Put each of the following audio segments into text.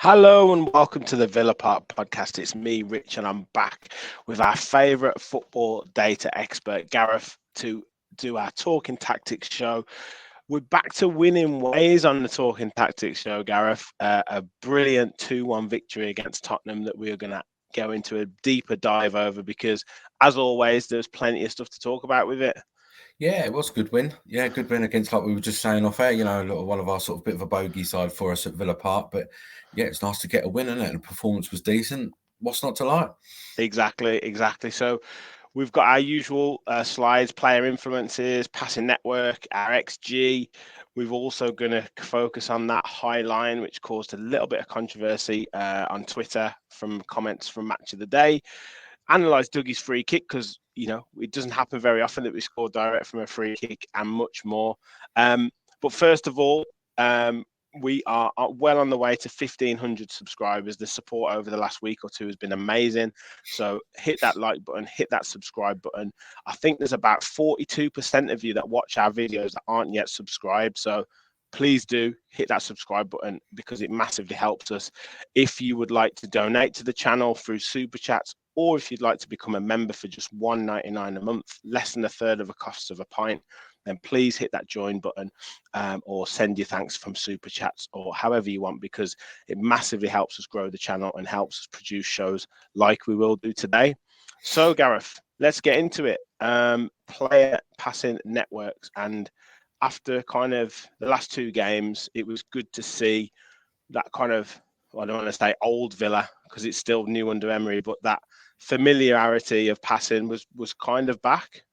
Hello and welcome to the Villa Park podcast. It's me, Rich, and I'm back with our favourite football data expert, Gareth, to do our Talking Tactics show. We're back to winning ways on the Talking Tactics show, Gareth. A brilliant 2-1 victory against Tottenham that we are going to go into a deeper dive over because, as always, there's plenty of stuff to talk about with it. Yeah, it was a good win. Yeah, good win against, like we were just saying off air, one of our sort of bit of a bogey side for us at Villa Park. But yeah, it's nice to get a win, isn't it? And the performance was decent. What's not to like? Exactly. So we've got our usual slides, player influences, passing network, our XG. We've also going to focus on that high line, which caused a little bit of controversy on Twitter from comments from Match of the Day. Analyze Dougie's free kick because, it doesn't happen very often that we score direct from a free kick and much more. But first of all, we are well on the way to 1,500 subscribers. The support over the last week or two has been amazing. So hit that like button, hit that subscribe button. I think there's about 42% of you that watch our videos that aren't yet subscribed. So please do hit that subscribe button because it massively helps us. If you would like to donate to the channel through Super Chats, or if you'd like to become a member for just $1.99 a month, less than a third of the cost of a pint, then please hit that join button or send your thanks from Super Chats or however you want, because it massively helps us grow the channel and helps us produce shows like we will do today. So, Gareth, let's get into it. Player passing networks. And after kind of the last two games, it was good to see that kind of, I don't want to say old Villa because it's still new under Emery, but that familiarity of passing was kind of back.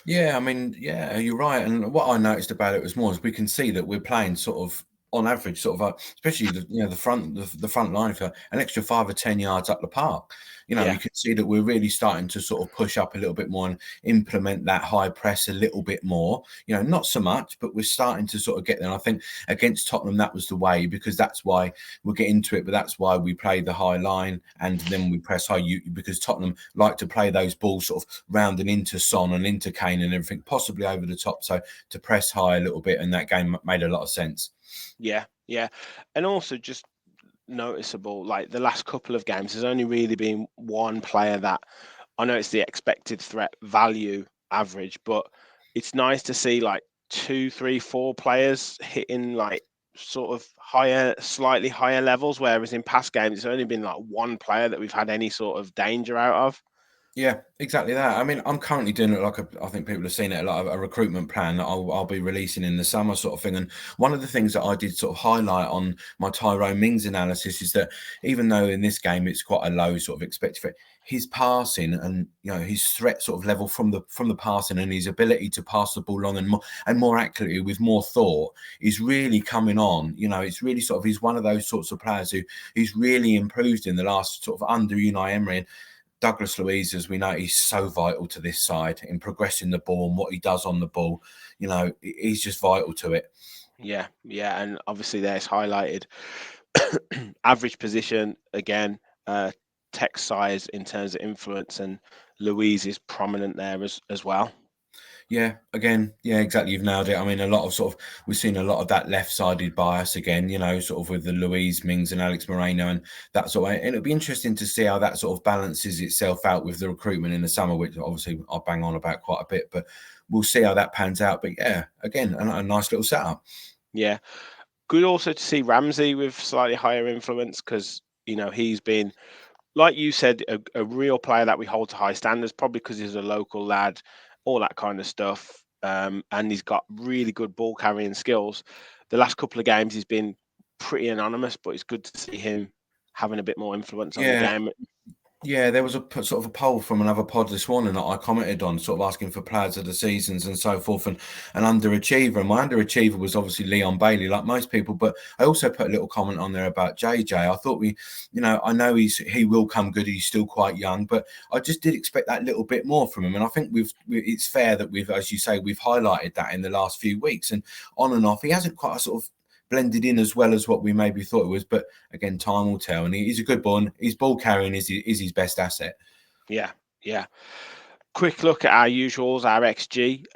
Yeah, I mean, yeah, you're right. And what I noticed about it was more is we can see that we're playing sort of on average, sort of, especially the front line for an extra 5 or 10 yards up the park. You Yeah. can see that we're really starting to sort of push up a little bit more and implement that high press a little bit more. Not so much, but we're starting to sort of get there. And I think against Tottenham, that was the way, because that's why we'll get into it. But that's why we play the high line and then we press high, because Tottenham like to play those balls sort of rounding into Son and into Kane and everything, possibly over the top. So to press high a little bit, and that game made a lot of sense. Yeah. And also just noticeable, like the last couple of games, there's only really been one player that I know it's the expected threat value average, but it's nice to see like 2, 3, 4 players hitting like sort of slightly higher levels, whereas in past games, it's only been like one player that we've had any sort of danger out of. Yeah, exactly that. I mean, I'm currently doing it I think people have seen it, like a recruitment plan that I'll be releasing in the summer sort of thing. And one of the things that I did sort of highlight on my Tyrone Mings analysis is that even though in this game it's quite a low sort of expected threat, his passing and his threat sort of level from the passing and his ability to pass the ball long and more accurately with more thought is really coming on. It's really sort of, he's one of those sorts of players who's really improved in the last sort of under Unai Emery. And Douglas Luiz, as we know, he's so vital to this side in progressing the ball and what he does on the ball. He's just vital to it. Yeah, and obviously there's highlighted average position again, text size in terms of influence, and Luiz is prominent there as well. Yeah, again, yeah, exactly. You've nailed it. I mean, we've seen a lot of that left-sided bias again, sort of with the Luiz, Mings and Alex Moreno and that sort of, and it'll be interesting to see how that sort of balances itself out with the recruitment in the summer, which obviously I'll bang on about quite a bit, but we'll see how that pans out. But yeah, again, a nice little setup. Yeah. Good also to see Ramsey with slightly higher influence because, he's been, like you said, a real player that we hold to high standards, probably because he's a local lad, all that kind of stuff. And he's got really good ball carrying skills. The last couple of games, he's been pretty anonymous, but it's good to see him having a bit more influence on the Yeah. game. Yeah, there was a sort of a poll from another pod this morning that I commented on, sort of asking for players of the seasons and so forth, and an underachiever. And my underachiever was obviously Leon Bailey, like most people. But I also put a little comment on there about JJ. I thought I know he will come good. He's still quite young, but I just did expect that little bit more from him. And I think it's fair that as you say, we've highlighted that in the last few weeks, and on and off, he hasn't quite sort of blended in as well as what we maybe thought it was, but again, time will tell. And he's a good ball. His ball carrying is his best asset. Yeah. Quick look at our usuals, our XG.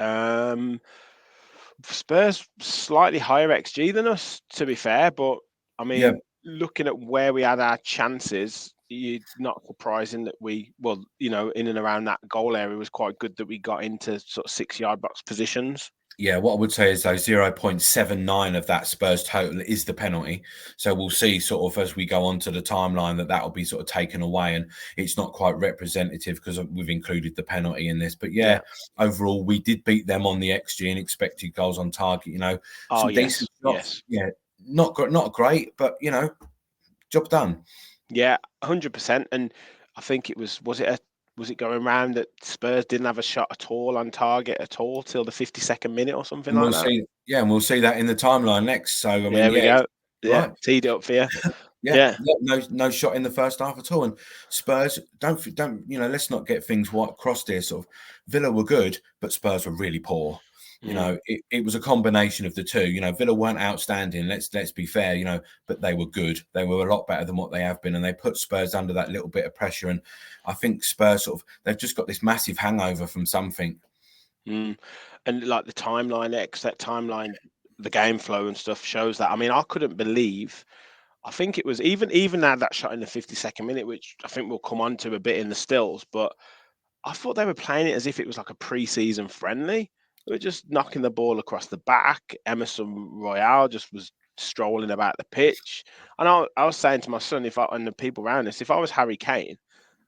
Spurs slightly higher XG than us, to be fair, but I mean, Yeah. looking at where we had our chances, you're not surprising that in and around that goal area was quite good that we got into sort of 6-yard box positions. Yeah, what I would say is though 0.79 of that Spurs total is the penalty. So we'll see sort of as we go on to the timeline that will be sort of taken away, and it's not quite representative because we've included the penalty in this. But yeah, overall we did beat them on the XG and expected goals on target. You know, some decent shots. Yeah, not great, but you know, job done. Yeah, 100%. And I think it was it going around that Spurs didn't have a shot at all on target at all till the 52nd minute or something like that? And we'll see that in the timeline next. So, I mean, there we go. Yeah, right. Teed it up for you. Yeah, no shot in the first half at all. And Spurs, don't let's not get things crossed here. Sort of Villa were good, but Spurs were really poor. You know, it was a combination of the two. You know, Villa weren't outstanding. Let's be fair. You know, but they were good. They were a lot better than what they have been, and they put Spurs under that little bit of pressure. And I think Spurs they've just got this massive hangover from something. And like the timeline, that timeline, the game flow and stuff shows that. I mean, I couldn't believe. I think it was even had that shot in the 52nd minute, which I think we'll come on to a bit in the stills. But I thought they were playing it as if it was like a pre-season friendly. They were just knocking the ball across the back. Emerson Royale just was strolling about the pitch. And I was saying to my son, and the people around us, if I was Harry Kane,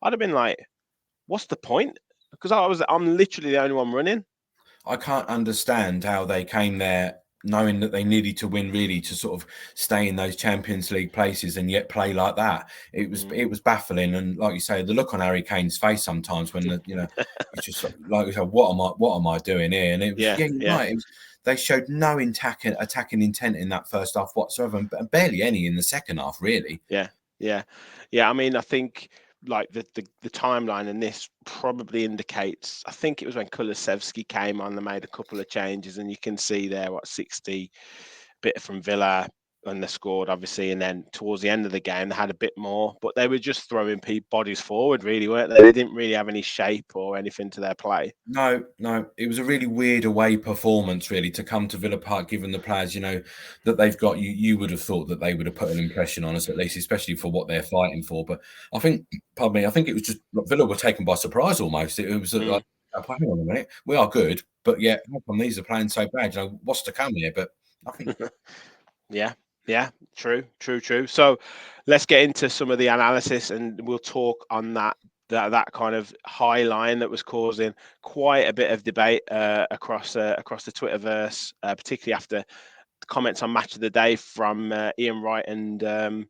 I'd have been like, what's the point? Because I'm literally the only one running. I can't understand how they came there knowing that they needed to win really to sort of stay in those Champions League places and yet play like that. It was baffling. And like you say, the look on Harry Kane's face sometimes when it's just like, what am I doing here? And it was right. They showed no attacking intent in that first half whatsoever, and barely any in the second half, really. Yeah. I mean, I think like the timeline in this probably indicates. I think it was when Kulusevski came on. They made a couple of changes, and you can see there 60 bit from Villa, and they scored obviously. And then towards the end of the game, they had a bit more, but they were just throwing bodies forward, really, weren't they? They didn't really have any shape or anything to their play. No, it was a really weird away performance, really, to come to Villa Park, given the players, that they've got. You would have thought that they would have put an impression on us, at least, especially for what they're fighting for. But I think it was just Villa were taken by surprise almost. It was like, hang on a minute, we are good, but yeah, how come these are playing so bad? What's to come here? But I think. Yeah, true. So let's get into some of the analysis, and we'll talk on that kind of high line that was causing quite a bit of debate across the Twitterverse, particularly after the comments on Match of the Day from Ian Wright and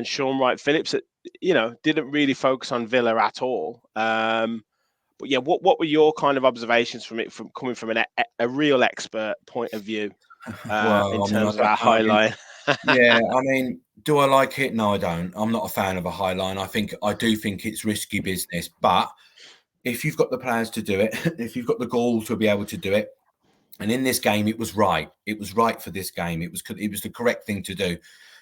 Sean Wright Phillips that didn't really focus on Villa at all. But yeah, what were your kind of observations from it, from coming from a real expert point of view in terms of our high line? Yeah, I mean, do I like it? No, I don't. I'm not a fan of a high line. I do think it's risky business, but if you've got the players to do it, if you've got the gall to be able to do it, and in this game, it was right. It was right for this game. It was the correct thing to do.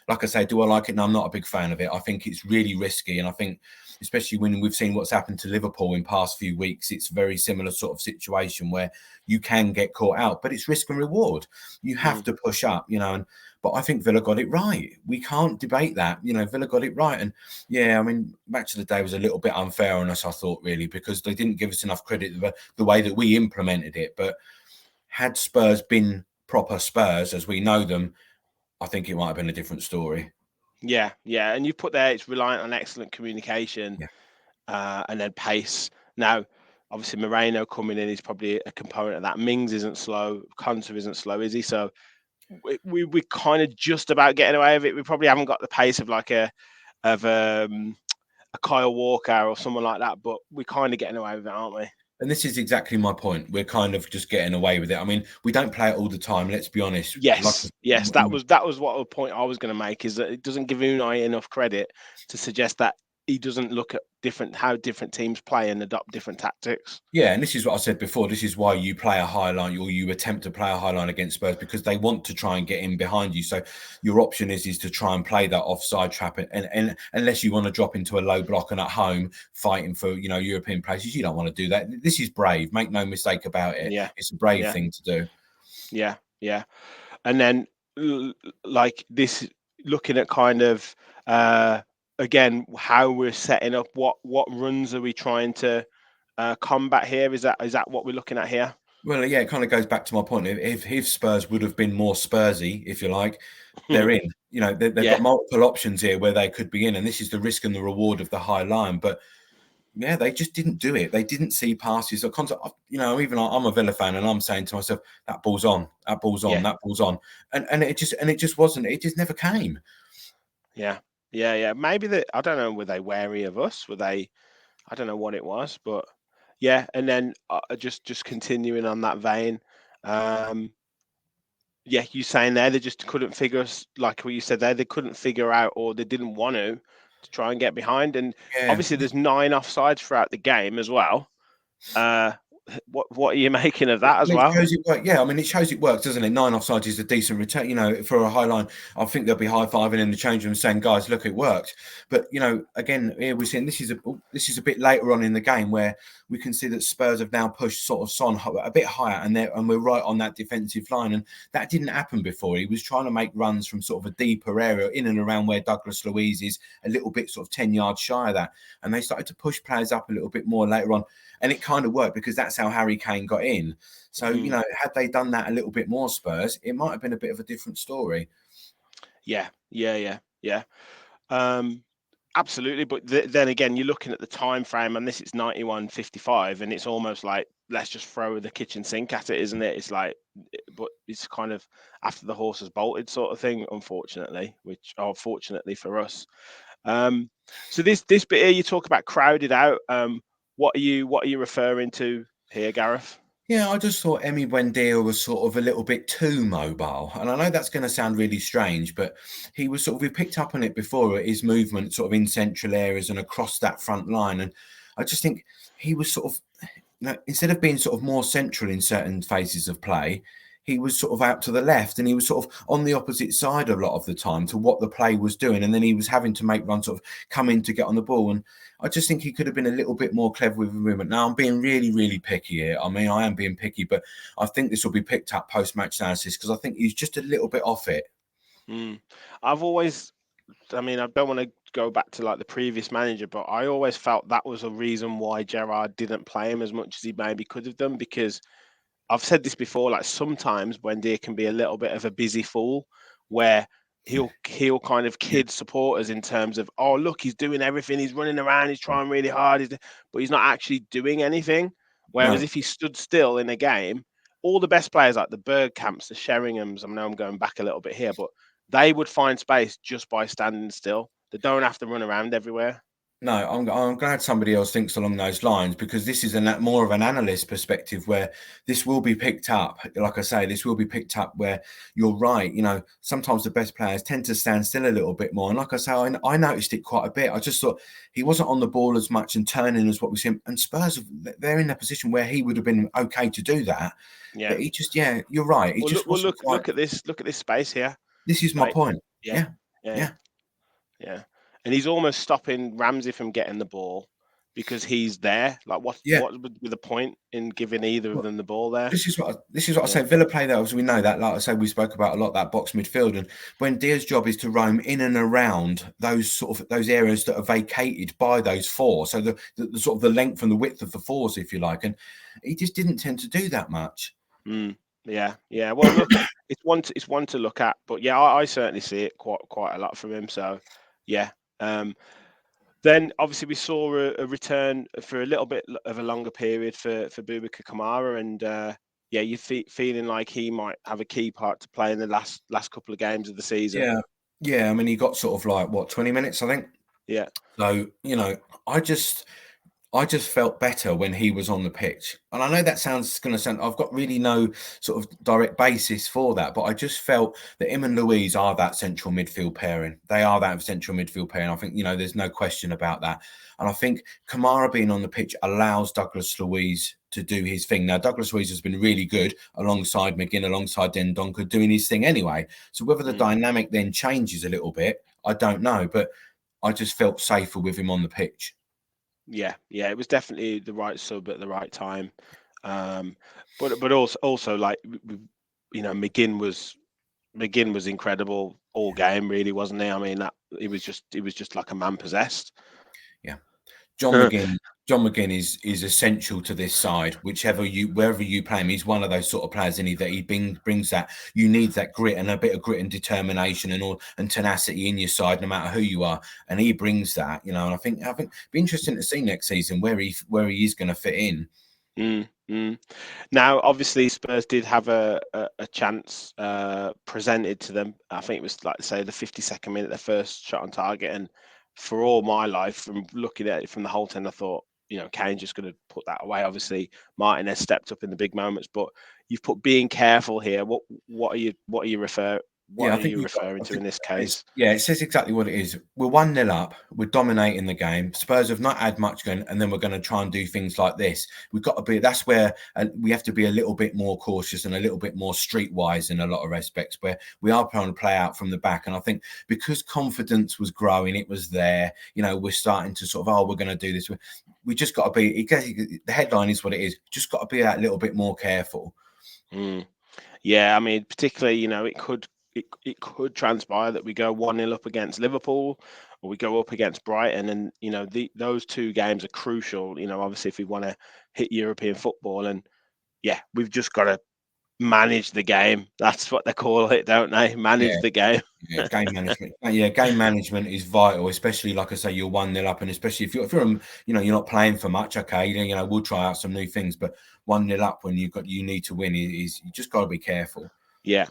Like I say, do I like it? No, I'm not a big fan of it. I think it's really risky, and I think, especially when we've seen what's happened to Liverpool in past few weeks, it's a very similar sort of situation where you can get caught out, but it's risk and reward. You have to push up, but I think Villa got it right. We can't debate that. Villa got it right. And yeah, I mean, Match of the Day was a little bit unfair on us, I thought, really, because they didn't give us enough credit for the way that we implemented it. But had Spurs been proper Spurs as we know them, I think it might have been a different story. Yeah. And you put there, it's reliant on excellent communication and then pace. Now, obviously, Moreno coming in is probably a component of that. Mings isn't slow. Konsa isn't slow, is he? So we're kind of just about getting away with it. We probably haven't got the pace of a Kyle Walker or someone like that, but we're kind of getting away with it, aren't we? And this is exactly my point. We're kind of just getting away with it. I mean, we don't play it all the time. Let's be honest. Yes. That was what a point I was going to make, is that it doesn't give Unai enough credit to suggest that he doesn't look at how different teams play and adopt different tactics. Yeah, and this is what I said before. This is why you play a high line, or you attempt to play a high line against Spurs, because they want to try and get in behind you. So your option is to try and play that offside trap, and unless you want to drop into a low block and at home fighting for European places, you don't want to do that. This is brave. Make no mistake about it. Yeah, it's a brave thing to do. Yeah, and then like this. looking at kind of again how we're setting up, what runs are we trying to combat here? Is that what we're looking at here? Well, yeah, it kind of goes back to my point. If Spurs would have been more Spursy, if you like, they're in. You know, they've Yeah, got multiple options here where they could be in, and this is the risk and the reward of the high line. But yeah, they just didn't do it. They didn't see passes or contact. You know, even I'm a Villa fan, and I'm saying to myself, that ball's on, that ball's on, yeah, that ball's on, and it just wasn't. It just never came. yeah, yeah. Maybe I don't know. Were they wary of us? Were they? I don't know what it was, but yeah. And then just continuing on that vein. Yeah, you saying there they just couldn't figure us, like what you said there, they couldn't figure out, or they didn't want to try and get behind. And Yeah, obviously there's 9 offsides throughout the game as well. Uh what are you making of that I as mean, it well? shows it works. Yeah, I mean, it shows it works, doesn't it? 9 offsides is a decent return. You know, for a high line, I think they'll be high fiving in the change room, saying, "Guys, look, it worked." But you know, again, here we're seeing this is a bit later on in the game where we can see that Spurs have now pushed sort of Son a bit higher, and we're right on that defensive line, and that didn't happen before. He was trying to make runs from sort of a deeper area in and around where Douglas Luiz is, a little bit sort of 10 yards shy of that, and they started to push players up a little bit more later on, and it kind of worked because that's how Harry Kane got in. So, you know, had they done that a little bit more, Spurs, it might have been a bit of a different story. Yeah. Absolutely, but then again, you're looking at the time frame, and this is 91:55, and it's almost like let's just throw the kitchen sink at it, isn't it? It's like, but it's kind of after the horse has bolted sort of thing, unfortunately, which fortunately for us. So this bit here, you talk about crowded out. What are you referring to here, Gareth? Yeah, I just thought Wendell was sort of a little bit too mobile. And I know that's going to sound really strange, but he was sort of, we picked up on it before, his movement sort of in central areas and across that front line. And I just think he was sort of, you know, instead of being sort of more central in certain phases of play, he was sort of out to the left and he was sort of on the opposite side a lot of the time to what the play was doing. And then he was having to make runs, sort of come in to get on the ball. And I just think he could have been a little bit more clever with the movement. Now, I'm being really, really picky here. I mean, I am being picky, but I think this will be picked up post-match analysis because I think he's just a little bit off it. I've always, I mean, I don't want to go back to like the previous manager, but I always felt that was a reason why Gerrard didn't play him as much as he maybe could have done, because I've said this before, like sometimes Wendy can be a little bit of a busy fool where he'll kind of kid supporters in terms of, oh look, he's doing everything, he's running around, he's trying really hard, but he's not actually doing anything. Whereas No, if he stood still in a game, all the best players like the Bergkamps, the Sheringhams, I know I'm going back a little bit here, but they would find space just by standing still. They don't have to run around everywhere. no, I'm glad somebody else thinks along those lines because this is more of an analyst perspective where this will be picked up. Like I say, this will be picked up where you're right. You know, sometimes the best players tend to stand still a little bit more. And like I say, I noticed it quite a bit. I just thought he wasn't on the ball as much and turning as what we see. And Spurs, they're in a position where he would have been okay to do that. Yeah. But he just, yeah, you're right. He Well, just wasn't quite. look at this. Look at this space here. This is my Like, point. yeah, Yeah, yeah, yeah. yeah, Yeah, and he's almost stopping Ramsey from getting the ball because he's there. Like, yeah. what would be the point in giving either of them the ball there? This is what I Yeah, say. Villa play that as we know that, like I say, we spoke about a lot that box midfield, and when Diaz's job is to roam in and around those sort of those areas that are vacated by those four, so the sort of the length and the width of the fours, if you like, and he just didn't tend to do that much. yeah. Well, look, it's one to look at, but yeah, I certainly see it quite a lot from him. So, yeah. Um, Then obviously we saw a return for a little bit of a longer period for Boubacar Kamara, and yeah, you feeling like he might have a key part to play in the last couple of games of the season. Yeah, yeah. I mean, he got sort of like what 20 minutes, I think. Yeah. So you know, I just felt better when he was on the pitch. And I know that sounds going to sound, I've got really no sort of direct basis for that, but I just felt that him and Luiz are that central midfield pairing. They are that central midfield pairing. I think, you know, there's no question about that. And I think Kamara being on the pitch allows Douglas Luiz to do his thing. Now, Douglas Luiz has been really good alongside McGinn, alongside Dendoncker, doing his thing anyway. So whether the dynamic then changes a little bit, I don't know. But I just felt safer with him on the pitch. Yeah, it was definitely the right sub at the right time. But also like you know, McGinn was incredible. all game, really, wasn't he? I mean, that he was just like a man possessed. Yeah. John McGinn is essential to this side, wherever you play him. He's one of those sort of players, that he brings that. You need that grit and a bit of grit and determination and tenacity in your side, no matter who you are. And he brings that, And I think it'd be interesting to see next season where he is going to fit in. Now, obviously, Spurs did have a chance presented to them. I think it was, like I say, the 52nd minute, their first shot on target. And for all my life, from looking at it from the whole 10, I thought, Kane's just going to put that away. Obviously, Martinez stepped up in the big moments, but you've put being careful here. What are you referring to in this case? It says exactly what it is. We're 1-0 up. We're dominating the game. Spurs have not had much going, and then we're going to try and do things like this. We've got to be. That's where we have to be a little bit more cautious and a little bit more streetwise in a lot of respects, where we are trying to play out from the back. And I think because confidence was growing, it was there. We're starting to sort of, we're going to do this. We just got to be. The headline is what it is. Just got to be that little bit more careful. Yeah, I mean, particularly, it could transpire that we go 1-0 up against Liverpool, or we go up against Brighton, and those two games are crucial. Obviously, if we want to hit European football, and we've just got to manage the game. That's what they call it, don't they? Manage the game. Game management. Game management is vital, especially, like I say, you're 1-0 up, and especially if you're you're not playing for much. Okay, we'll try out some new things, but 1-0 up when you need to win is you just got to be careful. Yeah.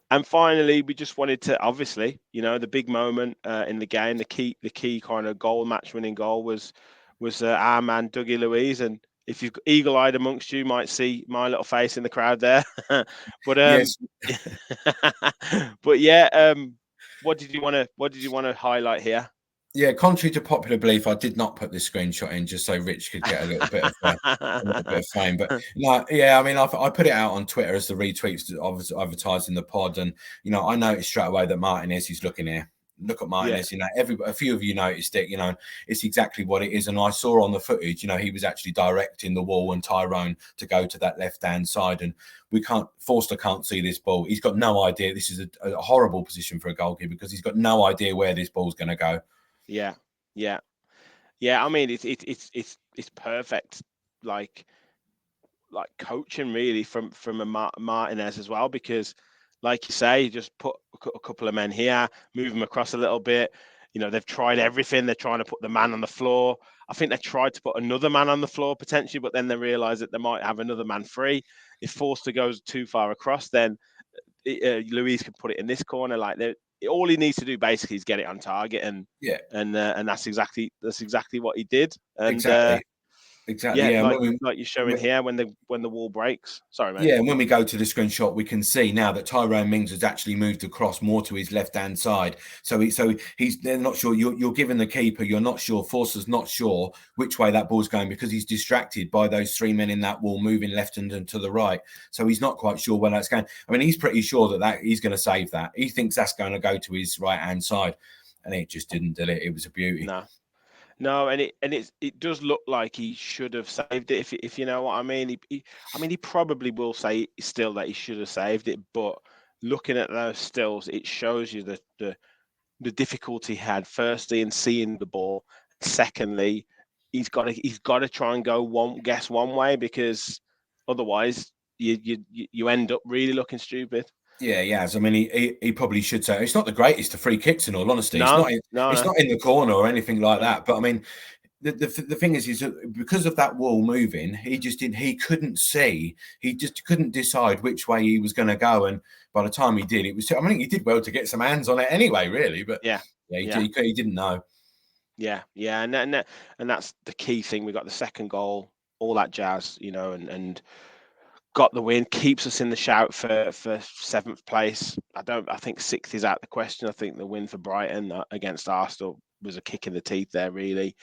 And finally, we just wanted to, obviously, the big moment in the game, the key kind of match-winning goal was our man Dougie Luiz. And if you've got eagle-eyed amongst you, might see my little face in the crowd there. But yes. But yeah, what did you want to highlight here? Yeah, contrary to popular belief, I did not put this screenshot in just so Rich could get a little bit of fame. But no, I mean, I put it out on Twitter as the retweets advertising the pod, and I noticed straight away that Martinez is looking here. Look at Martinez. A few of you noticed it. It's exactly what it is. And I saw on the footage, he was actually directing the wall and Tyrone to go to that left-hand side, and Forster can't see this ball. He's got no idea. This is a horrible position for a goalkeeper because he's got no idea where this ball's going to go. Yeah. I mean, it's perfect, like coaching really from a Martinez as well, because, like you say, just put a couple of men here, move them across a little bit. They've tried everything. They're trying to put the man on the floor. I think they tried to put another man on the floor potentially, but then they realised that they might have another man free. If Forster goes too far across, then Luiz can put it in this corner. All he needs to do basically is get it on target, and that's exactly what he did. And exactly. Yeah, like you're showing here when the wall breaks. Sorry, mate. Yeah, and when we go to the screenshot, we can see now that Tyrone Mings has actually moved across more to his left-hand side. So they're not sure. You're giving the keeper. You're not sure. Forster's not sure which way that ball's going because he's distracted by those three men in that wall moving left and to the right. So he's not quite sure where that's going. I mean, he's pretty sure that he's going to save that. He thinks that's going to go to his right-hand side, and it just didn't, did it? It was a beauty. No, and it does look like he should have saved it, if you know what I mean. He probably will say still that he should have saved it, but looking at those stills, it shows you the difficulty he had. Firstly, in seeing the ball. Secondly, he's got to try and go one way, because otherwise you end up really looking stupid. Yeah, he has. I mean, he probably should say it's not the greatest of free kicks, in all honesty. No, it's not in the corner or anything like that. But I mean, the thing is because of that wall moving, he couldn't see. He just couldn't decide which way he was going to go. And by the time he did, I mean, he did well to get some hands on it anyway, really. But he didn't know. Yeah, and that's the key thing. We got the second goal, all that jazz, and got the win, keeps us in the shout for seventh place. I think sixth is out the question. I think the win for Brighton against Arsenal was a kick in the teeth there, really.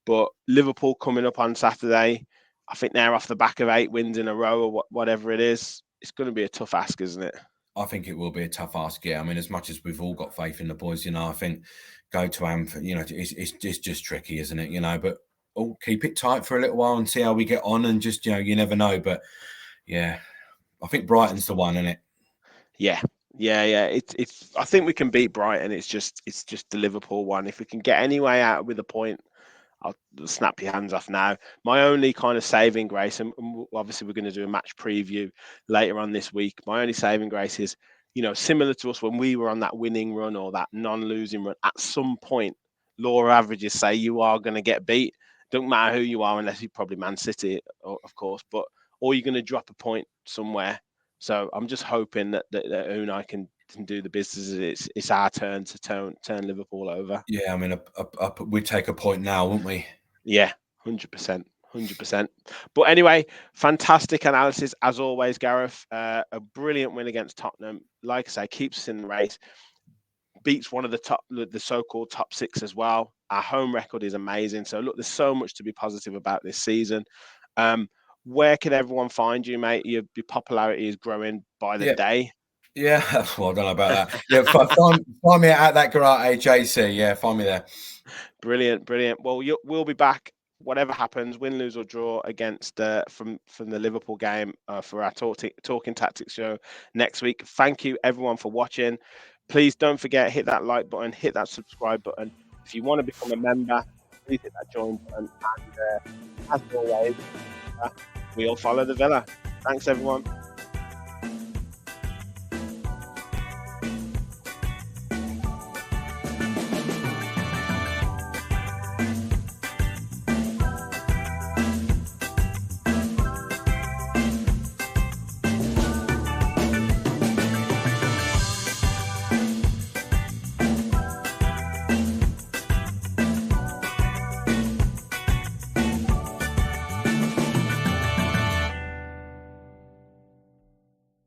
But Liverpool coming up on Saturday, I think they're off the back of 8 wins in a row or whatever it is. It's going to be a tough ask, isn't it? I think it will be a tough ask. Yeah, I mean, as much as we've all got faith in the boys, I think go to Anfield, it's just tricky, isn't it? But keep it tight for a little while and see how we get on, and just you never know. But yeah, I think Brighton's the one, isn't it? Yeah, Yeah. It's. I think we can beat Brighton. It's just the Liverpool one. If we can get any way out with a point, I'll snap your hands off now. My only kind of saving grace, and obviously we're going to do a match preview later on this week. My only saving grace is, similar to us when we were on that winning run or that non-losing run. At some point, law averages say you are going to get beat. Don't matter who you are, unless you're probably Man City, of course. But or you're going to drop a point somewhere. So I'm just hoping that Unai can do the business. It's our turn to turn Liverpool over. Yeah, I mean, we take a point now, won't we? Yeah, 100%. 100%. But anyway, fantastic analysis as always, Gareth. A brilliant win against Tottenham. Like I say, keeps us in the race. Beats one of the so-called top six as well. Our home record is amazing. So look, there's so much to be positive about this season. Where can everyone find you, mate? Your popularity is growing by the day. Yeah, well, I don't know about that. Yeah, find me at that Garate JC. Yeah, find me there. Brilliant. Well, we'll be back. Whatever happens, win, lose, or draw against from the Liverpool game for our Talking Tactics show next week. Thank you, everyone, for watching. Please don't forget, hit that like button, hit that subscribe button. If you want to become a member, please hit that join button. And as always, we'll follow the Villa. Thanks, everyone.